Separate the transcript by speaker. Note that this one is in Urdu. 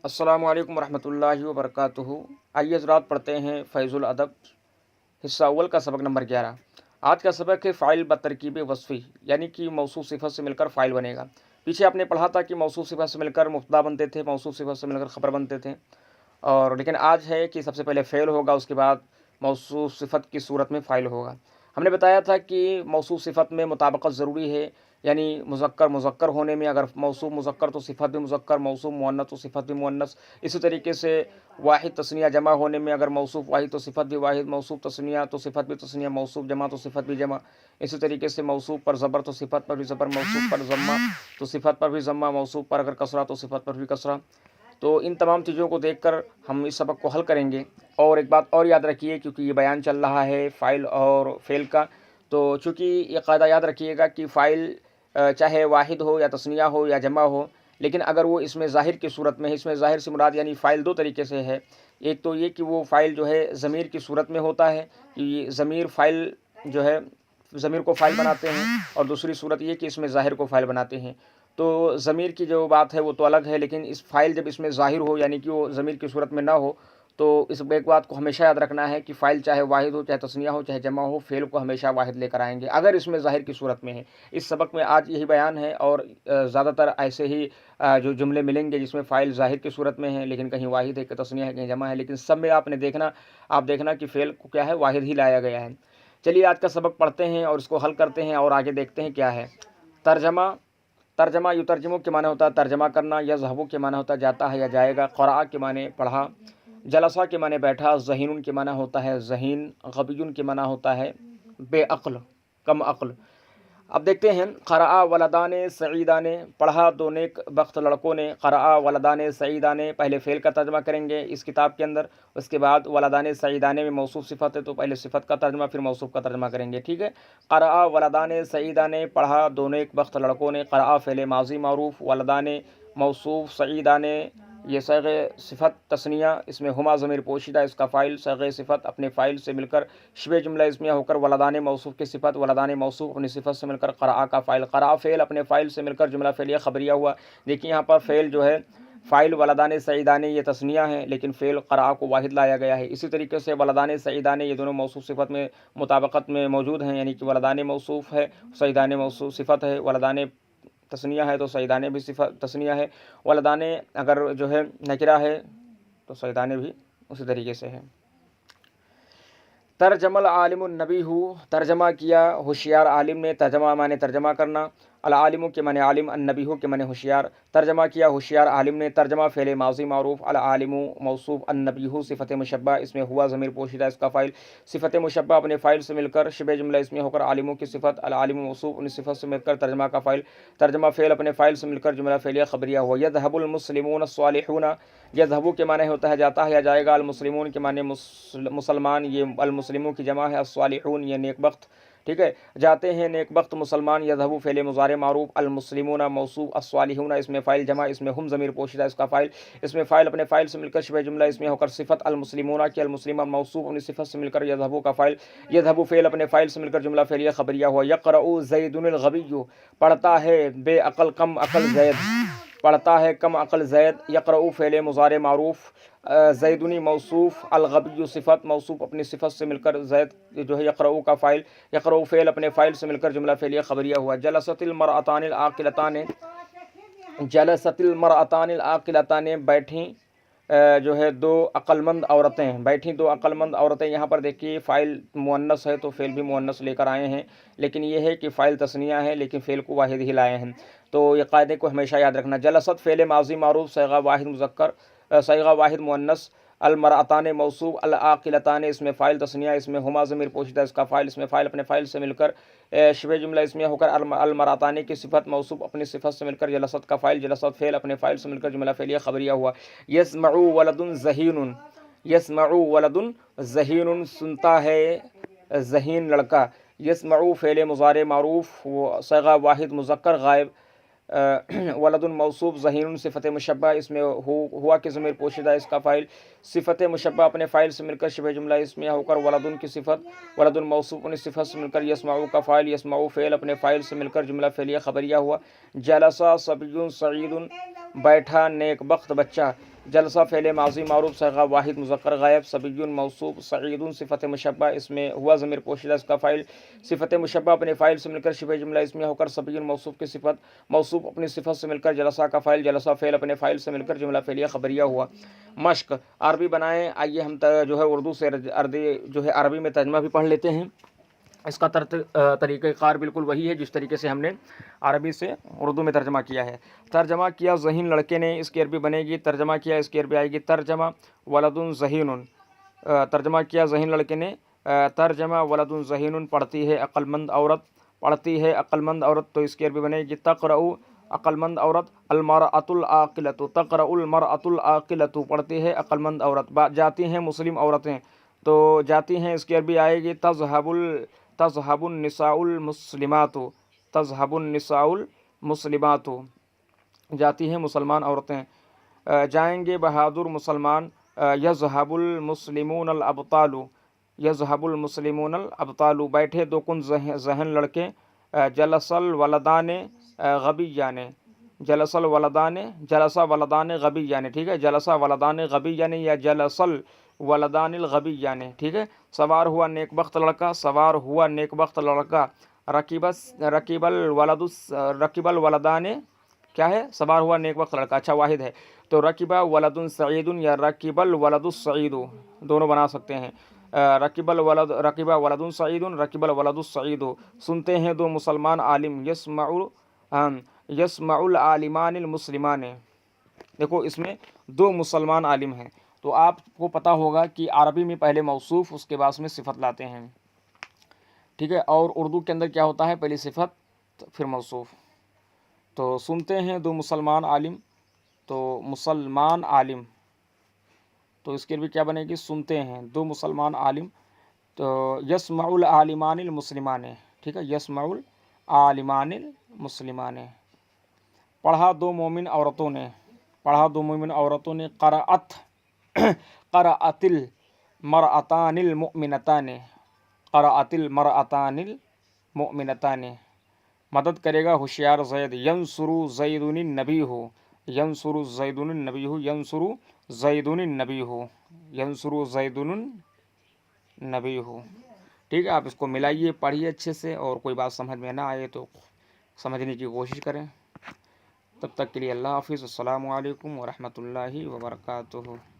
Speaker 1: السلام علیکم ورحمۃ اللہ وبرکاتہ۔ آئیے حضرات پڑھتے ہیں فیض الادب حصہ اول کا سبق نمبر 11۔ آج کا سبق ہے فاعل بترکیب وصفی، یعنی کہ موصوف صفت سے مل کر فاعل بنے گا۔ پیچھے آپ نے پڑھا تھا کہ موصوف صفت سے مل کر مبتدا بنتے تھے، موصوف صفت سے مل کر خبر بنتے تھے، اور لیکن آج ہے کہ سب سے پہلے فعل ہوگا، اس کے بعد موصوف صفت کی صورت میں فاعل ہوگا۔ ہم نے بتایا تھا کہ موصوف صفت میں مطابقت ضروری ہے، یعنی مذکر مذکر ہونے میں اگر موصوف مذکر تو صفت بھی مذکر، موصوف مؤنث تو صفت بھی مؤنث۔ اسی طریقے سے واحد تثنیہ جمع ہونے میں اگر موصوف واحد تو صفت بھی واحد، موصوف تثنیہ تو صفت بھی تثنیہ، موصوف جمع تو صفت بھی جمع۔ اسی طریقے سے موصوف پر زبر تو صفت پر بھی زبر، موصوف پر ضمہ تو صفت پر بھی ضمہ، موصوف پر اگر کسرہ تو صفت پر بھی کسرہ۔ تو ان تمام چیزوں کو دیکھ کر ہم اس سبق کو حل کریں گے۔ اور ایک بات اور یاد رکھیے، کیونکہ یہ بیان چل رہا ہے فاعل اور فعل کا، تو چونکہ یہ قاعدہ یاد رکھیے گا کہ فاعل چاہے واحد ہو یا تثنیہ ہو یا جمع ہو، لیکن اگر وہ اس میں ظاہر کی صورت میں ہے، اس میں ظاہر سے مراد یعنی فاعل دو طریقے سے ہے۔ ایک تو یہ کہ وہ فاعل جو ہے ضمیر کی صورت میں ہوتا ہے، کہ ضمیر فاعل جو ہے ضمیر کو فاعل بناتے ہیں، اور دوسری صورت یہ کہ اس میں ظاہر کو فاعل بناتے ہیں۔ تو ضمیر کی جو بات ہے وہ تو الگ ہے، لیکن اس فاعل جب اس میں ظاہر ہو یعنی کہ وہ ضمیر کی صورت میں نہ ہو، تو اس ایک بات کو ہمیشہ یاد رکھنا ہے کہ فاعل چاہے واحد ہو، چاہے تثنیہ ہو، چاہے جمع ہو، فعل کو ہمیشہ واحد لے کر آئیں گے اگر اس میں ظاہر کی صورت میں ہے۔ اس سبق میں آج یہی بیان ہے، اور زیادہ تر ایسے ہی جو جملے ملیں گے جس میں فاعل ظاہر کی صورت میں ہے، لیکن کہیں واحد ہے، کہیں تثنیہ ہے، کہیں جمع ہے، لیکن سب میں آپ دیکھنا کہ فعل کو کیا ہے، واحد ہی لایا گیا ہے۔ چلیے آج کا سبق پڑھتے ہیں اور اس کو حل کرتے ہیں، اور آگے دیکھتے ہیں کیا ہے۔ ترجمہ یترجمو کے معنی ہوتا ہے ترجمہ کرنا، یذهب کے معنی ہوتا ہے جاتا ہے یا جائے گا، قرأ کے معنی پڑھا، جلسہ کے معنی بیٹھا، ذہین کے معنی ہوتا ہے ذہین، غبی کے معنی ہوتا ہے بے عقل، کم عقل۔ اب دیکھتے ہیں، قرأ ولدان سعیدان، پڑھا دو نیک بخت لڑکوں نے، قرأ ولدان سعیدان، پہلے فعل کا ترجمہ کریں گے اس کتاب کے اندر، اس کے بعد ولدان سعیدان میں موصوف صفت ہے تو پہلے صفت کا ترجمہ پھر موصوف کا ترجمہ کریں گے، ٹھیک ہے۔ قرأ ولدان سعیدان، پڑھا دو نیک بخت لڑکوں نے، قرأ فعل ماضی معروف، ولدان موصوف، سعیدان یہ صیغ صفت تثنیہ، اس میں ہما ضمیر پوشیدہ، اس کا فاعل صیغ صفت اپنے فاعل سے مل کر شبہ جملہ اسمیہ ہو کر ولدان موصوف کی صفت، ولدان موصوف اپنی صفت سے مل کر قرأ کا فاعل، قرأ فعل اپنے فاعل سے مل کر جملہ فعلیہ خبریہ ہوا۔ دیکھیے یہاں پر فعل جو ہے فاعل ولدان سعیدان یہ تثنیہ ہے، لیکن فعل قرأ کو واحد لایا گیا ہے۔ اسی طریقے سے ولدان سعیدان یہ دونوں موصوف صفت میں مطابقت میں موجود ہیں، یعنی کہ ولدان موصوف ہے، سعیدان موصوف صفت ہے، ولدان تثنیہ ہے تو سعیدان بھی صفت تثنیہ ہے، ولدان اگر جو ہے نکرہ ہے تو سعیدان بھی اسی طریقے سے ہے۔ ترجمہ العالم النبی ہو، ترجمہ کیا ہوشیار عالم نے، ترجمہ معنی ترجمہ کرنا، العالم کے معنی عالم، النبی کے معنی ہوشیار، ترجمہ کیا ہوشیار عالم نے، ترجمہ فعل ماضی معروف، العالم موصوف، النبی صفت مشبہ، اس میں ہوا ضمیر پوشیدہ، اس کا فاعل صفت مشبہ اپنے فاعل سے مل کر شبہ جملہ اسمیہ ہو کر عالموں کی صفت، العالم موصوف اپنی صفت سے مل کر ترجمہ کا فاعل، ترجمہ فعل اپنے فاعل سے مل کر جملہ فعلیہ خبریہ ہوا۔ یذهب المسلمون الصالحون، یذهب کے معنی ہوتا ہے جاتا ہے یا جائے گا، المسلمون کے معنی مسلمان، یہ المسلمون کی جمع ہے، الصالحون یہ نیک بخت، ٹھیک ہے، جاتے ہیں نیک بخت مسلمان، یذهب فعل مضارع معروف، المسلمون موصوف، الصالحون اس میں فاعل جمع، اس میں ہم ضمیر پوشیدہ، اس کا فاعل، اس میں فاعل اپنے فاعل سے مل کر شبہ جملہ اسمیہ ہو کر صفت، المسلمون کی المسلمہ موصوف اپنی صفت سے مل کر یذهب کا فاعل، یذهب فعل اپنے فاعل سے مل کر جملہ فعلیہ خبریہ ہوا۔ یقرأ زید الغبی، پڑھتا ہے بے عقل کم عقل زید، پڑھتا ہے کم عقل زید، یقرأ فعل مضارع معروف، زیدنی موصوف، الغبی صفت موصوف اپنی صفت سے مل کر زید جو ہے یقرأ کا فاعل، یقرأ فعل اپنے فاعل سے مل کر جملہ فعلیہ خبریہ ہوا۔ جلست المرأتان العاقلتان، جلست المرأتان العاقلتان بیٹھیں جو ہے دو عقل مند عورتیں، بیٹھیں دو عقل مند عورتیں، یہاں پر دیکھیے فاعل مؤنث ہے تو فعل بھی مؤنث لے کر آئے ہیں، لیکن یہ ہے کہ فاعل تثنیہ ہے لیکن فعل کو واحد ہی لائے ہیں، تو یہ قاعدے کو ہمیشہ یاد رکھنا۔ جلست فعل ماضی معروف، صیغہ واحد مذکر، صیغہ واحد مؤنث، المرأتان موصوف، العاقلتان اس میں فاعل تثنیہ، اس میں ہما ضمیر پوشیدہ، اس کا فاعل، اس میں فاعل اپنے فاعل سے مل کر شبہ جملہ اسمیہ ہو کر المرأتان کی صفت موصوف اپنی صفت سے مل کر جلست کا فاعل، جلست فعل اپنے فاعل سے مل کر جملہ فعلیہ خبریہ ہوا۔ یسمع ولد ذہین، یسمع ولد ذہین سنتا ہے ذہین لڑکا، یسمع فعل مضارع معروف، صیغہ واحد مذکر غائب، ولد موصوف، ذہین صفت مشبہ، اس میں ہوا کی ضمیر پوشیدہ، اس کا فاعل صفت مشبہ اپنے فاعل سے مل کر شبہ جملہ اسمیہ ہو کر ولد کی صفت، ولد موصوف اپنی صفت سے مل کر یسمع کا فاعل، یسمع فعل اپنے فاعل سے مل کر جملہ فعلیہ خبریہ ہوا۔ جلسہ صبی سعید، بیٹھا نیک بخت بچہ. جلسہ فعل ماضی معروف صیغہ واحد مذکر غائب. صبی موصوف. سعید صفت مشبہ اس میں ہوا ضمیر پوشیدہ اس کا فاعل. صفت مشبہ اپنے فاعل سے مل کر شبہ جملہ اسمیہ ہو کر صبی موصوف کی صفت. موصوف اپنی صفت سے مل کر جلسہ کا فاعل. جلسہ فعل اپنے فاعل سے مل کر جملہ فعلیہ خبریہ ہوا. مشق عربی بنائیں. آئیے ہم جو ہے اردو سے عربی میں ترجمہ بھی پڑھ لیتے ہیں. اس کا طریقہ کار بالکل وہی ہے جس طریقے سے ہم نے عربی سے اردو میں ترجمہ کیا ہے. ترجمہ کیا ذہین لڑکے نے. اس کی عربی بنے گی ترجمہ کیا. اس کی عربی آئے گی ترجمہ ولد ذہین. ترجمہ کیا ذہین لڑکے نے. ترجمہ ولد ذہین پڑھتی ہے عقل مند عورت. پڑھتی ہے عقل مند عورت تو اس کی عربی بنے گی تقرأ عقل مند عورت. المرأۃ العاقلۃ. تقرأ المرأۃ العاقلۃ پڑھتی ہے عقل مند عورت. جاتی ہیں مسلم عورتیں تو جاتی ہیں اس کی عربی آئے گی تذهب النساء المسلمات. تذهب النساء المسلمات جاتی ہیں مسلمان عورتیں. جائیں گے بہادر مسلمان. یذهب المسلمون الابطال. یذهب المسلمون الابطال بیٹھے دو کن ذہن لڑکے. جلس الولدان غبیان. جلس الولدان جلسہ ولدان غبیان. ٹھیک ہے جلسہ ولدان غبیان یا جلس الولدان الغبیان. ٹھیک ہے. سوار ہوا نیک بخت لڑکا. سوار ہوا نیک بخت لڑکا. رکیب الولدان کیا ہے سوار ہوا نیک بخت لڑکا. اچھا واحد ہے تو رکیبہ ولد سعید یا رکیب الولد السعید دونوں بنا سکتے ہیں. رکیبہ ولد سعید رکیب الولد السعید. سنتے ہیں دو مسلمان عالم. یسمع العالمان المسلمان. دیکھو اس میں دو مسلمان عالم ہیں تو آپ کو پتہ ہوگا کہ عربی میں پہلے موصوف اس کے بعد میں صفت لاتے ہیں. ٹھیک ہے. اور اردو کے اندر کیا ہوتا ہے پہلی صفت پھر موصوف. تو سنتے ہیں دو مسلمان عالم تو مسلمان عالم تو اس کے لیے کیا بنے گی سنتے ہیں دو مسلمان عالم تو یسمع العالمان المسلمان. ٹھیک ہے یسمع العالمان المسلمان. پڑھا دو مومن عورتوں نے. پڑھا دو مومن عورتوں نے. قرأت المرأتان المؤمنتان. قرأت المرأتان المؤمنتان. مدد کرے گا ہوشیار زید. ینصر زید النبی ہو. ینصر زید النبی ہو. ینصر زید النبی ہو. ینصر زید النبی ہو. ٹھیک ہے. آپ اس کو ملائیے پڑھیے اچھے سے اور کوئی بات سمجھ میں نہ آئے تو سمجھنے کی کوشش کریں. تب تک کے لیے اللہ حافظ. السلام علیکم ورحمۃ اللہ وبرکاتہ.